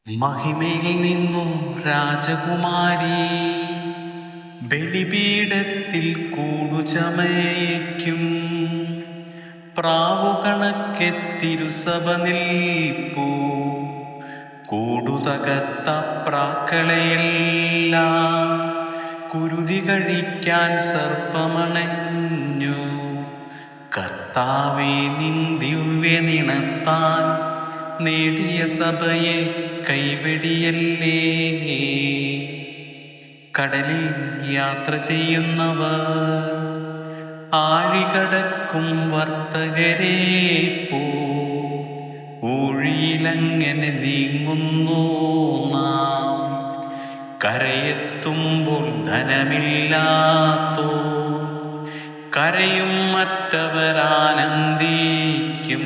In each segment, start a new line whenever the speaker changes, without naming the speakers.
മഹിമയിൽ നിന്നും രാജകുമാരി ബലിപീഠത്തിൽ കൂടുചമയ്ക്കും പ്രാവുകണക്കെ തിരുസഭ നിൽപ്പൂ കൂടുതകർത്ത പ്രാക്കളെയെല്ലാം കുരുതി കഴിക്കാൻ സർപ്പമണഞ്ഞു. കർത്താവേ, നിൻ ദിവ്യ നിണത്താൻ നേടിയ സഭയെ കൈവെടിയല്ലേ. കടലിൽ യാത്ര ചെയ്യുന്നവർ ആഴികടക്കും വർത്തകരെ പോ ഊഴിയിലങ്ങനെ നീങ്ങുന്നു നാം. കരയെത്തുമ്പോൾ ധനമില്ലാത്തോ കരയും മറ്റവരാനന്ദിക്കും.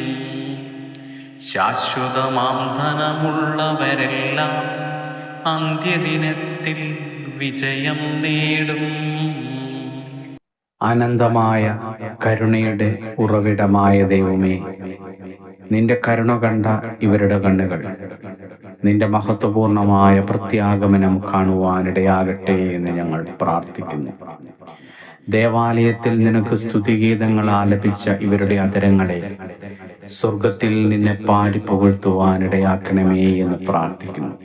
ശാശ്വതമാം ധനമുള്ളവരെല്ലാം അന്ത്യദിനത്തിൽ വിജയം നേടും.
അനന്തമായ കരുണയുടെ ഉറവിടമായ ദൈവമേ, നിന്റെ കരുണ കണ്ട ഇവരുടെ കണ്ണുകൾ നിന്റെ മഹത്വപൂർണമായ പ്രത്യാഗമനം കാണുവാനിടയാകട്ടെ എന്ന് ഞങ്ങൾ പ്രാർത്ഥിക്കുന്നു. ദേവാലയത്തിൽ നിനക്ക് സ്തുതിഗീതങ്ങൾ ആലപിച്ച ഇവരുടെ അധരങ്ങളെ സ്വർഗത്തിൽ നിന്നെ പാടി പുകഴ്ത്തുവാനിടയാക്കണമേ എന്ന് പ്രാർത്ഥിക്കുന്നു.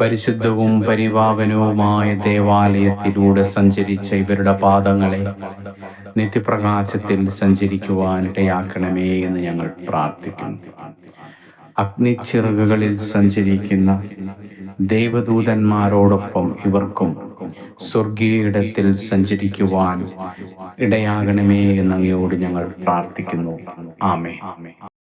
പരിശുദ്ധവും പരിപാവനവുമായ ദേവാലയത്തിലൂടെ സഞ്ചരിച്ച ഇവരുടെ പാദങ്ങളെ നിത്യപ്രകാശത്തിൽ സഞ്ചരിക്കുവാനിടയാക്കണമേ എന്ന് ഞങ്ങൾ പ്രാർത്ഥിക്കുന്നു. അഗ്നിച്ചിറകുകളിൽ സഞ്ചരിക്കുന്ന ദൈവദൂതന്മാരോടൊപ്പം ഇവർക്കും സ്വർഗീയയിടത്തിൽ സഞ്ചരിക്കുവാൻ ഇടയാകണമേ എന്ന് അങ്ങയോട് ഞങ്ങൾ പ്രാർത്ഥിക്കുന്നു. ആമേൻ.